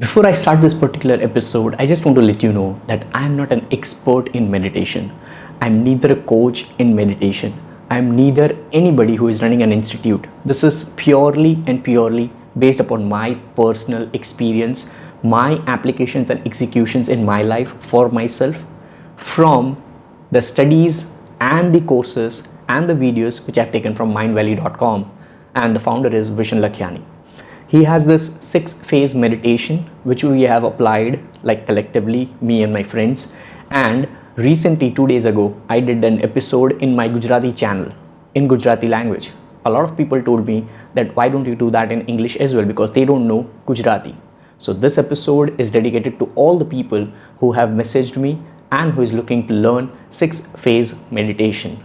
Before I start this particular episode, I just want to let you know that I am not an expert in meditation. I'm neither a coach in meditation. I'm neither anybody who is running an institute. This is purely based upon my personal experience, my applications and executions in my life for myself from the studies and the courses and the videos which I've taken from mindvalley.com, and the founder is Vishen Lakhiani. He has this 6 phase meditation which we have applied like collectively, me and my friends. And recently, 2 days ago, I did an episode in my Gujarati channel in Gujarati language. A lot of people told me that why don't you do that in English as well, because they don't know Gujarati. So this episode is dedicated to all the people who have messaged me and who is looking to learn 6 phase meditation.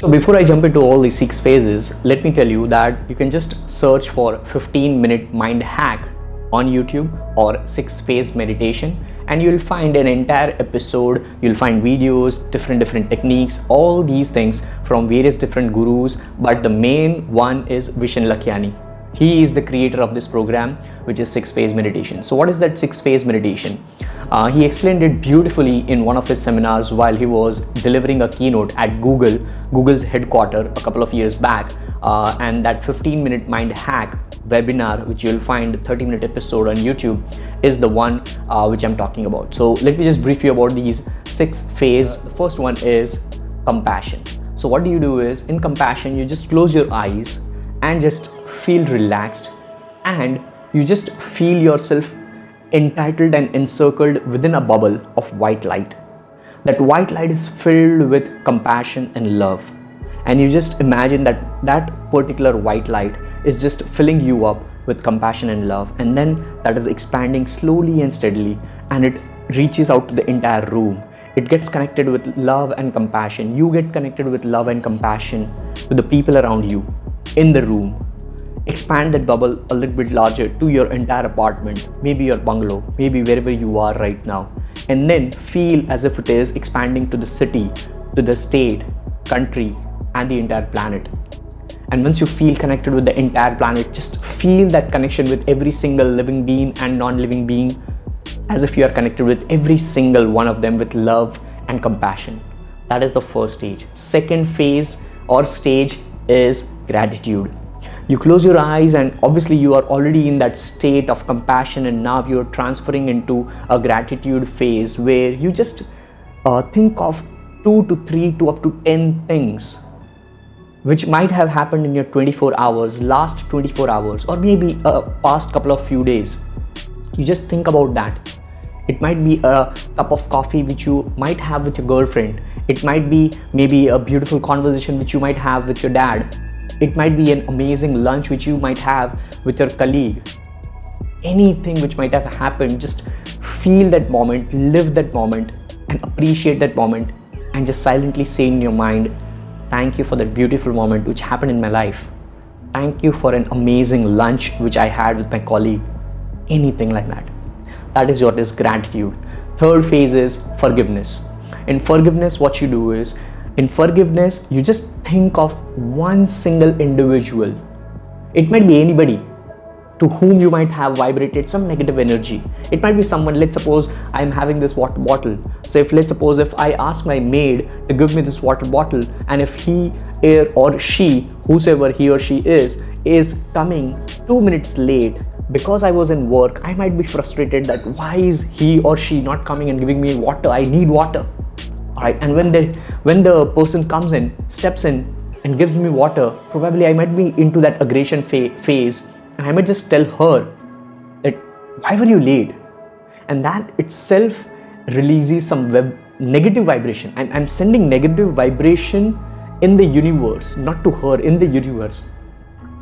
So before I jump into all these 6 phases, let me tell you that you can just search for 15-minute mind hack on YouTube or 6 phase meditation, and you'll find an entire episode. You'll find videos, different techniques, all these things from various different gurus, but the main one is Vishen Lakhiani. He is the creator of this program, which is 6 phase meditation. So what is that 6 phase meditation? He explained it beautifully in one of his seminars while he was delivering a keynote at Google's headquarters a couple of years back. And that 15-minute mind hack webinar, which you'll find 30-minute episode on YouTube, is the one which I'm talking about. So let me just brief you about these 6 phases. The first one is compassion. So what do you do is, in compassion, you just close your eyes and just feel relaxed, and you just feel yourself entitled and encircled within a bubble of white light. That white light is filled with compassion and love, and you just imagine that that particular white light is just filling you up with compassion and love, and then that is expanding slowly and steadily, and it reaches out to the entire room. It gets connected with love and compassion. You get connected with love and compassion with the people around you in the room. Expand that bubble a little bit larger to your entire apartment, maybe your bungalow, maybe wherever you are right now, and then feel as if it is expanding to the city, to the state, country, and the entire planet. And once you feel connected with the entire planet, just feel that connection with every single living being and non-living being, as if you are connected with every single one of them with love and compassion. That is the first stage. Second phase or stage is gratitude. You close your eyes, and obviously you are already in that state of compassion, and now you're transferring into a gratitude phase where you just think of 2 to 3 to up to 10 things which might have happened in your 24 hours, last 24 hours, or maybe past couple of few days. You just think about that. It might be a cup of coffee which you might have with your girlfriend. It might be maybe a beautiful conversation which you might have with your dad. It might be an amazing lunch which you might have with your colleague. Anything which might have happened, just feel that moment, live that moment, and appreciate that moment, and just silently say in your mind, thank you for that beautiful moment which happened in my life. Thank you for an amazing lunch which I had with my colleague. Anything like that. That is what is gratitude. Third phase is forgiveness. In forgiveness, what you do is, in forgiveness, you just think of one single individual. It might be anybody to whom you might have vibrated some negative energy. It might be someone. Let's suppose I'm having this water bottle. So let's suppose if I ask my maid to give me this water bottle, and if he or she, whosoever he or she is coming 2 minutes late because I was in work, I might be frustrated that why is he or she not coming and giving me water? I need water. Alright, and when the person comes in, steps in and gives me water, probably I might be into that aggression phase, and I might just tell her that why were you late? And that itself releases some negative vibration. I'm sending negative vibration in the universe, not to her, in the universe.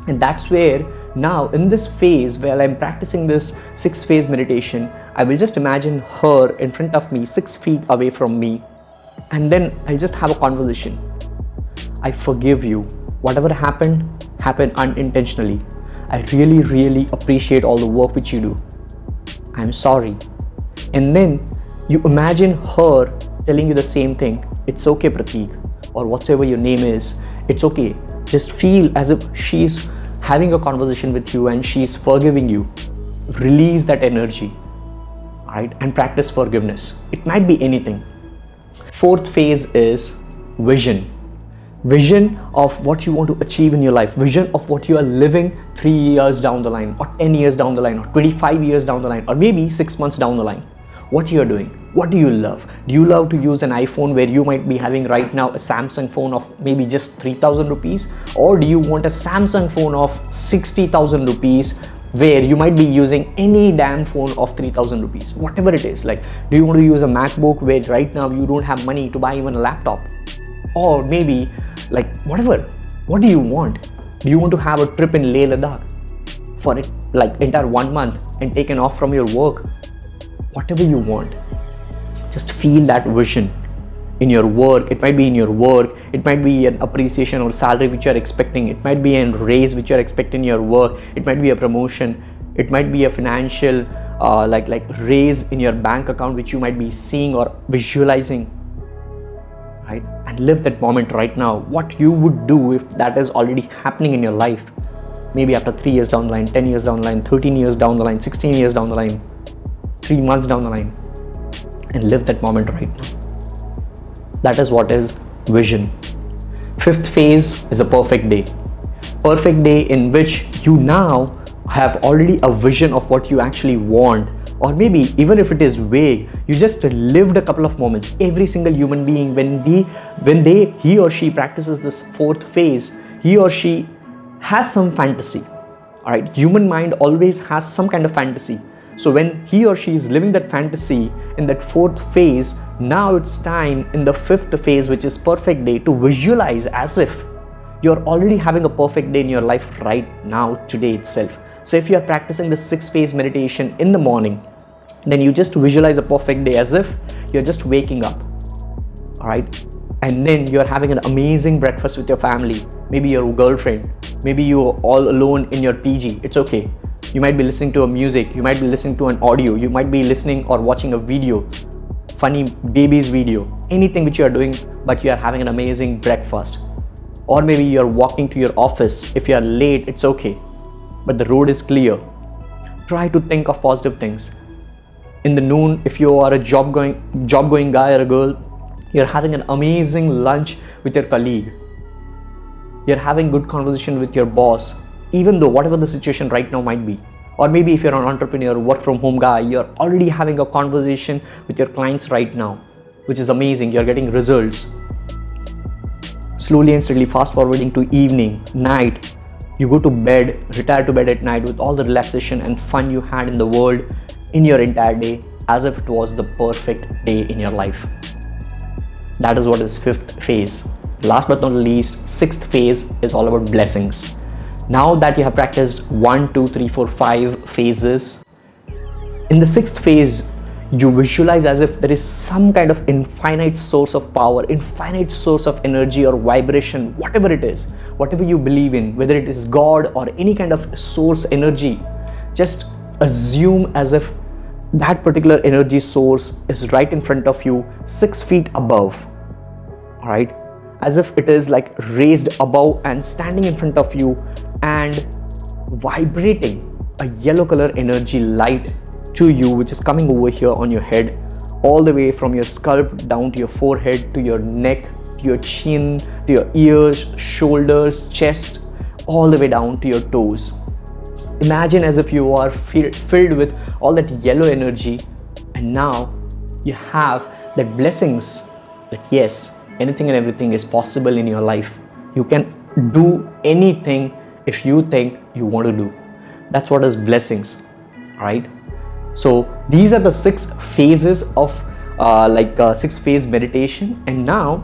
And that's where now in this phase where I'm practicing this 6 phase meditation, I will just imagine her in front of me, 6 feet away from me. And then I'll just have a conversation. I forgive you. Whatever happened unintentionally. I really appreciate all the work which you do. I'm sorry. And then you imagine her telling you the same thing. It's okay, Pratik, or whatsoever your name is, it's okay. Just feel as if she's having a conversation with you and she's forgiving you. Release that energy, right? And practice forgiveness. It might be anything. Fourth phase is vision. Vision of what you want to achieve in your life. Vision of what you are living 3 years down the line, or 10 years down the line, or 25 years down the line, or maybe 6 months down the line. What you are doing. What do you love? Do you love to use an iPhone where you might be having right now a Samsung phone of maybe just 3,000 rupees? Or do you want a Samsung phone of 60,000 rupees where you might be using any damn phone of 3,000 rupees? Whatever it is. Like, do you want to use a MacBook where right now you don't have money to buy even a laptop? Or maybe like whatever. What do you want? Do you want to have a trip in Leh Ladakh for it like entire 1 month and taken off from your work? Whatever you want. Just feel that vision in your work. It might be in your work, it might be an appreciation or salary which you are expecting, it might be a raise which you are expecting in your work, it might be a promotion, it might be a financial like raise in your bank account which you might be seeing or visualizing, right? And live that moment right now. What you would do if that is already happening in your life, maybe after 3 years down the line, 10 years down the line, 13 years down the line, 16 years down the line, 3 months down the line, and live that moment right now. That is what is vision. Fifth phase is a perfect day. Perfect day in which you now have already a vision of what you actually want, or maybe even if it is vague, you just lived a couple of moments. Every single human being, when he or she practices this fourth phase, he or she has some fantasy. All right, human mind always has some kind of fantasy. So when he or she is living that fantasy in that fourth phase, now it's time in the fifth phase, which is perfect day, to visualize as if you're already having a perfect day in your life right now, today itself. So if you are practicing the 6 phase meditation in the morning, then you just visualize a perfect day as if you're just waking up, all right? And then you're having an amazing breakfast with your family, maybe your girlfriend, maybe you're all alone in your PG, it's okay. You might be listening to a music, you might be listening to an audio, you might be listening or watching a video, funny babies video, anything which you are doing, but you are having an amazing breakfast. Or maybe you're walking to your office. If you are late, it's okay, but the road is clear. Try to think of positive things. In the noon, if you are a job going guy or a girl, you're having an amazing lunch with your colleague. You're having good conversation with your boss, even though whatever the situation right now might be. Or maybe if you're an entrepreneur, work from home guy, you're already having a conversation with your clients right now, which is amazing. You're getting results. Slowly and steadily fast forwarding to evening, night, you go to bed, retire to bed at night with all the relaxation and fun you had in the world in your entire day, as if it was the perfect day in your life. That is what is fifth phase. Last but not least, sixth phase is all about blessings. Now that you have practiced 1, 2, 3, 4, 5 phases, in the sixth phase, you visualize as if there is some kind of infinite source of power, infinite source of energy or vibration, whatever it is, whatever you believe in, whether it is God or any kind of source energy, just assume as if that particular energy source is right in front of you, 6 feet above, all right? As if it is like raised above and standing in front of you and vibrating a yellow color energy light to you, which is coming over here on your head, all the way from your scalp down to your forehead, to your neck, to your chin, to your ears, shoulders, chest, all the way down to your toes. Imagine as if you are filled with all that yellow energy, and now you have that blessings that yes, anything and everything is possible in your life. You can do anything if you think you want to do. That's what is blessings, right? So these are the 6 phases of 6 phase meditation. And now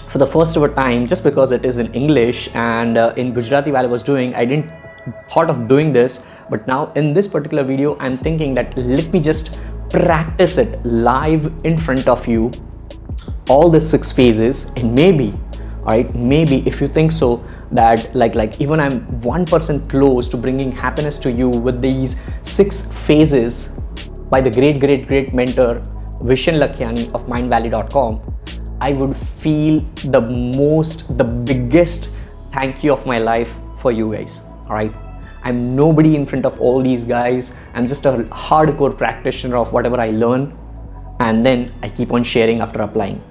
for the first ever time, just because it is in English and in Gujarati while I was doing, I didn't thought of doing this, but now in this particular video I'm thinking that let me just practice it live in front of you, all the 6 phases, and maybe, all right, maybe if you think so that like even I'm 1% close to bringing happiness to you with these 6 phases, by the great mentor Vishen Lakhiani of mindvalley.com, I would feel the biggest thank you of my life for you guys. All right, I'm nobody in front of all these guys. I'm just a hardcore practitioner of whatever I learn, and then I keep on sharing after applying.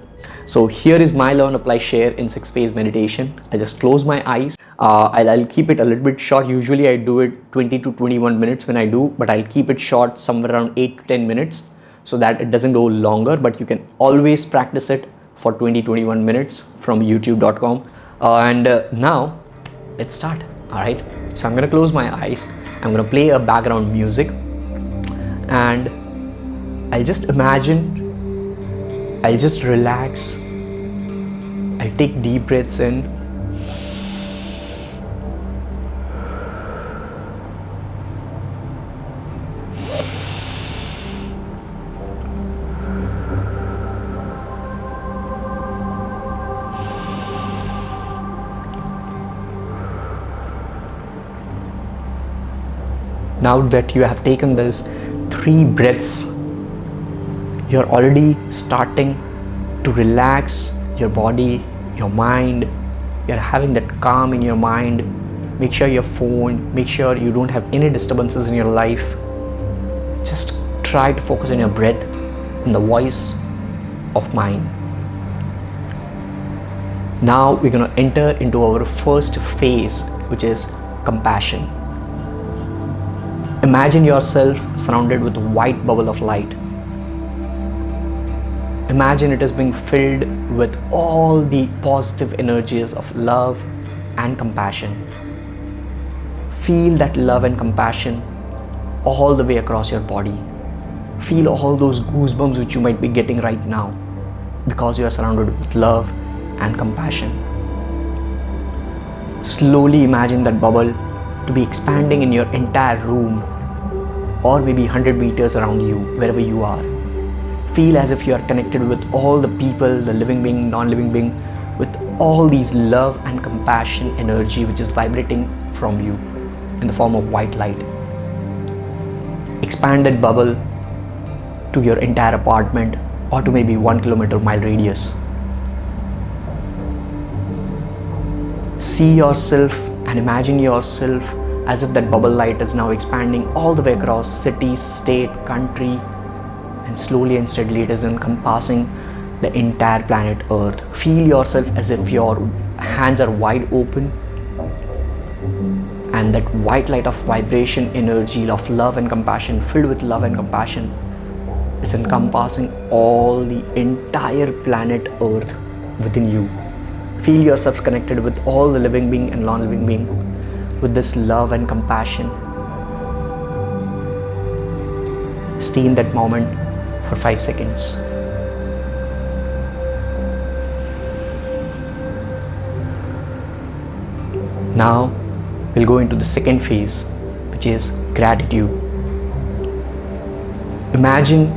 So here is my learn, apply, share in 6-phase meditation. I just close my eyes. I'll keep it a little bit short. Usually I do it 20 to 21 minutes when I do, but I'll keep it short, somewhere around 8 to 10 minutes, so that it doesn't go longer. But you can always practice it for 20-21 minutes from youtube.com. Now let's start. All right, so I'm gonna close my eyes. I'm gonna play a background music, and I'll just imagine, I'll just relax, I'll take deep breaths in, now that you have taken these 3 breaths, you're already starting to relax your body, your mind. You're having that calm in your mind. Make sure your phone, make sure you don't have any disturbances in your life. Just try to focus on your breath and the voice of mine. Now we're going to enter into our first phase, which is compassion. Imagine yourself surrounded with a white bubble of light. Imagine it is being filled with all the positive energies of love and compassion. Feel that love and compassion all the way across your body. Feel all those goosebumps which you might be getting right now because you are surrounded with love and compassion. Slowly imagine that bubble to be expanding in your entire room, or maybe 100 meters around you, wherever you are. Feel as if you are connected with all the people, the living being, non-living being, with all these love and compassion energy which is vibrating from you in the form of white light. Expand that bubble to your entire apartment, or to maybe 1 kilometer mile radius. See yourself and imagine yourself as if that bubble light is now expanding all the way across city, state, country, and slowly and steadily it is encompassing the entire planet Earth. Feel yourself as if your hands are wide open, and that white light of vibration energy of love and compassion, filled with love and compassion, is encompassing all the entire planet Earth within you. Feel yourself connected with all the living being and non-living being with this love and compassion. Stay in that moment for 5 seconds. Now we'll go into the second phase, which is gratitude. Imagine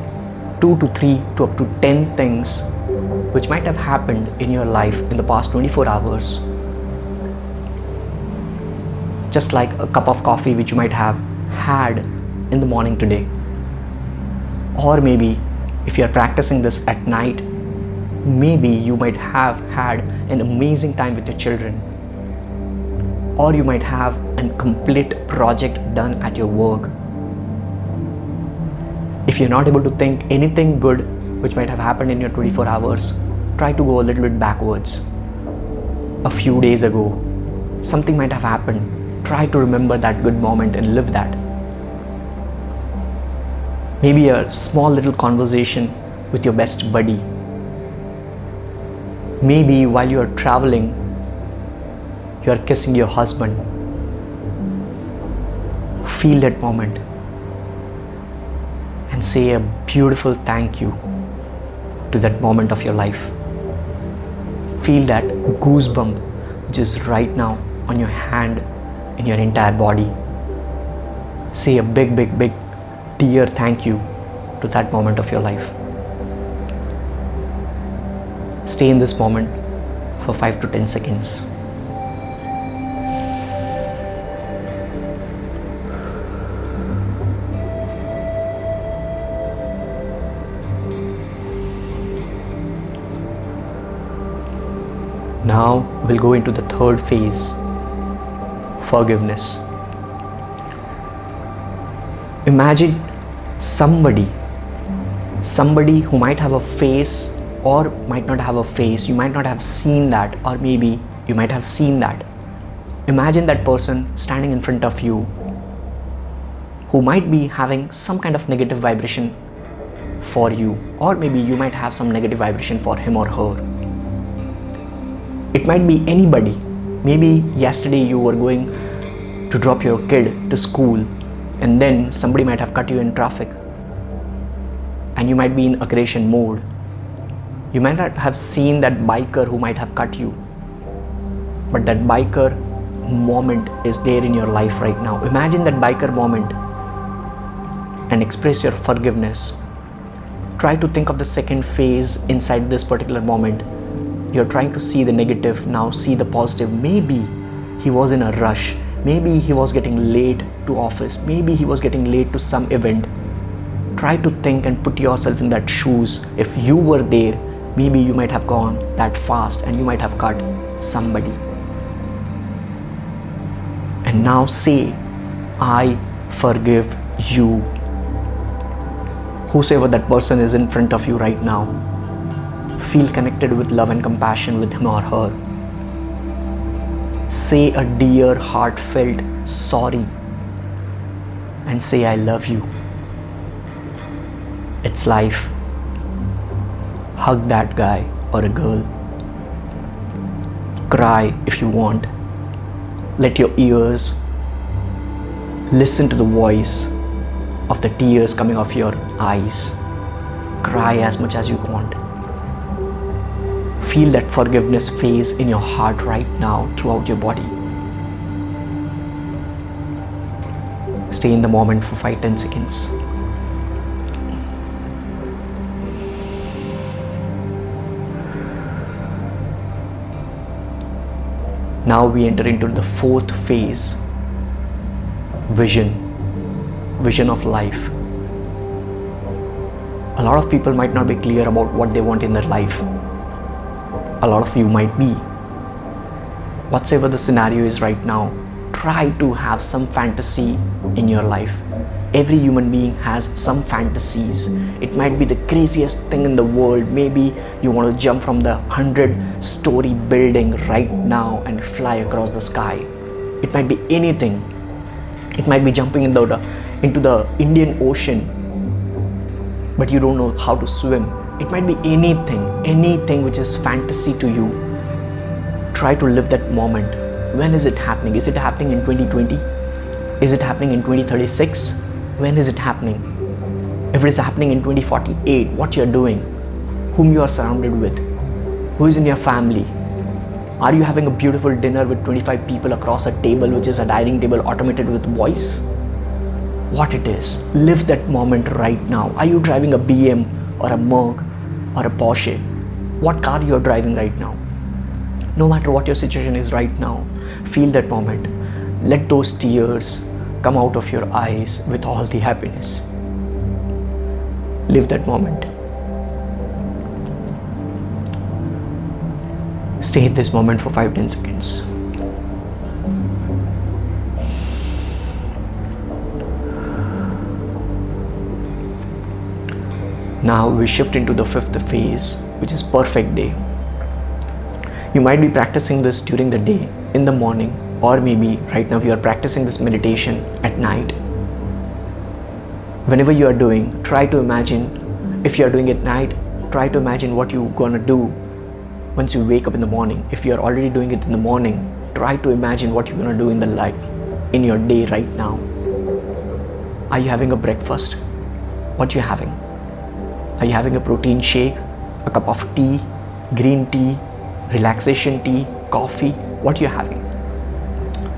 2 to 3 to up to 10 things which might have happened in your life in the past 24 hours. Just like a cup of coffee which you might have had in the morning today. Or maybe if you are practicing this at night, maybe you might have had an amazing time with your children. Or you might have a complete project done at your work. If you're not able to think anything good which might have happened in your 24 hours, try to go a little bit backwards. A few days ago, something might have happened. Try to remember that good moment and live that. Maybe a small little conversation with your best buddy. Maybe while you're traveling, you're kissing your husband. Feel that moment and say a beautiful thank you to that moment of your life. Feel that goosebump which is right now on your hand, in your entire body. Say a big dear thank you to that moment of your life. Stay in this moment for 5 to 10 seconds. Now we'll go into the third phase, forgiveness. Imagine somebody who might have a face or might not have a face. You might not have seen that, or maybe you might have seen that. Imagine that person standing in front of you who might be having some kind of negative vibration for you, or maybe you might have some negative vibration for him or her. It might be anybody. Maybe yesterday you were going to drop your kid to school, and then somebody might have cut you in traffic, and you might be in aggression mode. You might not have seen that biker who might have cut you, but that biker moment is there in your life right now. Imagine that biker moment and express your forgiveness. Try to think of the second phase inside this particular moment. You're trying to see the negative, now see the positive. Maybe he was in a rush. Maybe he was getting late to office. Maybe he was getting late to some event. Try to think and put yourself in that shoes. If you were there, maybe you might have gone that fast and you might have cut somebody. And now say, I forgive you. Whosoever that person is in front of you right now, feel connected with love and compassion with him or her. Say a dear, heartfelt sorry and say, I love you. It's life. Hug that guy or a girl. Cry if you want. Let your ears listen to the voice of the tears coming off your eyes. Cry as much as you want. Feel that forgiveness phase in your heart right now throughout your body. Stay in the moment for 5-10 seconds. Now we enter into the fourth phase, vision of life. A lot of people might not be clear about what they want in their life. A lot of you might be. Whatsoever the scenario is right now, try to have some fantasy in your life. Every human being has some fantasies. It might be the craziest thing in the world. Maybe you want to jump from the 100-story building right now and fly across the sky. It might be anything. It might be jumping into the Indian Ocean, but you don't know how to swim. It might be anything which is fantasy to you. Try to live that moment. When is it happening? Is it happening in 2020? Is it happening in 2036? When is it happening? If it is happening in 2048, what you're doing, whom you are surrounded with, who is in your family. Are you having a beautiful dinner with 25 people across a table, which is a dining table automated with voice? What it is, live that moment right now. Are you driving a BM or a Merc or a Porsche? What car you are driving right now? No matter what your situation is right now, feel that moment. Let those tears come out of your eyes with all the happiness. Live that moment. Stay in this moment for 5-10 seconds. Now we shift into the fifth phase, which is perfect day. You might be practicing this during the day, in the morning, or maybe right now you are practicing this meditation at night. Whenever you are doing, try to imagine, if you are doing it at night, try to imagine what you're gonna do once you wake up in the morning. If you are already doing it in the morning, try to imagine what you're gonna do in the life, in your day right now. Are you having a breakfast? What you having? Are you having a protein shake, a cup of tea, green tea, relaxation tea, coffee? What you're having?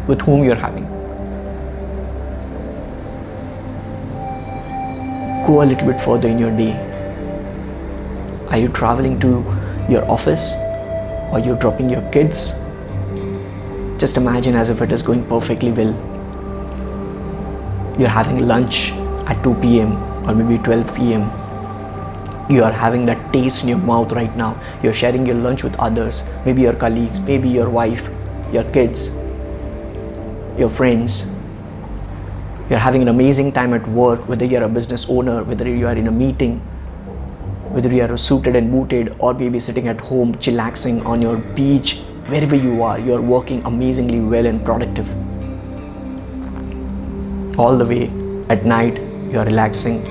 With whom you're having? Go a little bit further in your day. Are you traveling to your office? Or you're dropping your kids? Just imagine as if it is going perfectly well. You're having lunch at 2 p.m. or maybe 12 p.m. You are having that taste in your mouth right now. You're sharing your lunch with others, maybe your colleagues, maybe your wife, your kids, your friends. You're having an amazing time at work, whether you're a business owner, whether you are in a meeting, whether you are suited and booted, or maybe sitting at home chillaxing on your beach. Wherever you are, you're working amazingly well and productive. All the way at night, you're relaxing,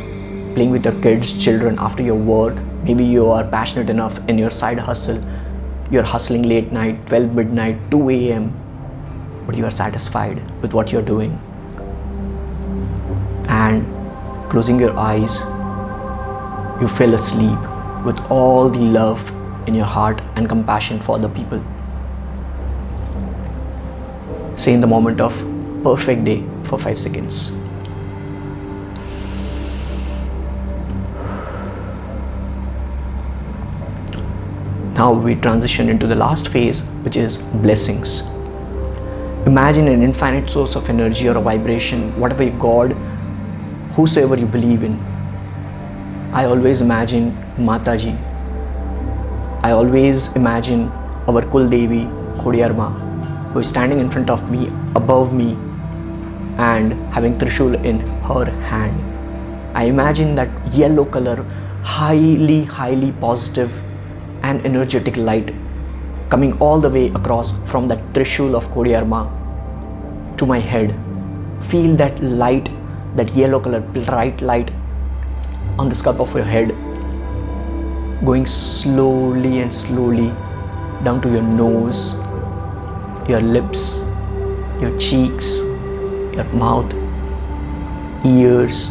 playing with your kids, children after your work. Maybe you are passionate enough in your side hustle. You're hustling late night, 12 midnight, 2 a.m. But you are satisfied with what you're doing. And closing your eyes, you fell asleep with all the love in your heart and compassion for other people. Say in the moment of perfect day for 5 seconds. Now we transition into the last phase, which is blessings. Imagine an infinite source of energy or a vibration, whatever God, whosoever you believe in. I always imagine Mataji. I always imagine our Kul Devi, Khodiyarma, who is standing in front of me, above me, and having Trishul in her hand. I imagine that yellow color, highly positive and energetic light coming all the way across from that Trishul of Khodiyarma to my head. Feel that light, that yellow color, bright light on the scalp of your head, going slowly and slowly down to your nose, your lips, your cheeks, your mouth, ears,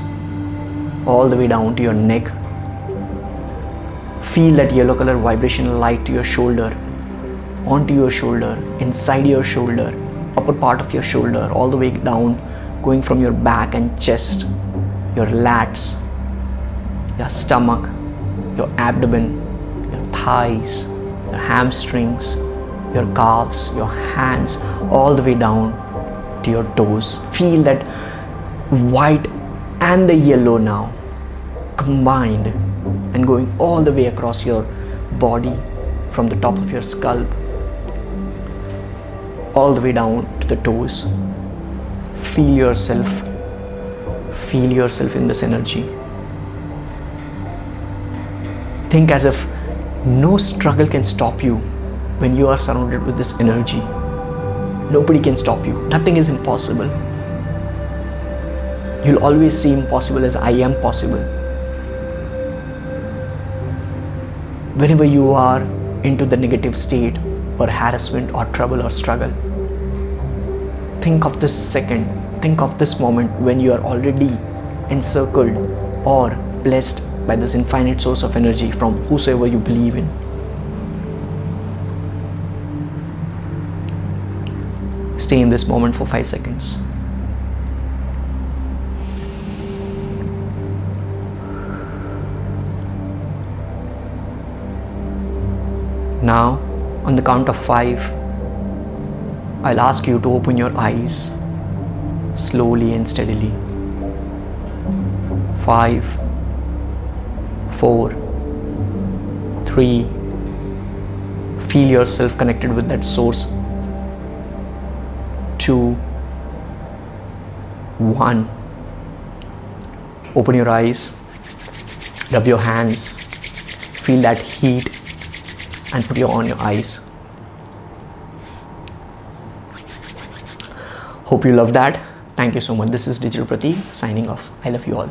all the way down to your neck. Feel that yellow color vibration light to your shoulder, onto your shoulder, inside your shoulder, upper part of your shoulder, all the way down, going from your back and chest, your lats, your stomach, your abdomen, your thighs, your hamstrings, your calves, your hands, all the way down to your toes. Feel that white and the yellow now combined and going all the way across your body, from the top of your scalp all the way down to the toes. Feel yourself in this energy. Think as if no struggle can stop you when you are surrounded with this energy. Nobody can stop you. Nothing is impossible. You'll always see impossible as I am possible. Whenever you are into the negative state or harassment or trouble or struggle, think of this second, think of this moment when you are already encircled or blessed by this infinite source of energy from whosoever you believe in. Stay in this moment for 5 seconds. Now, on the count of 5, I'll ask you to open your eyes slowly and steadily. 5, 4, 3, feel yourself connected with that source. 2, 1, open your eyes, rub your hands, feel that heat and put it on your eyes. Hope you love that. Thank you so much. This is Digital Pratik signing off. I love you all.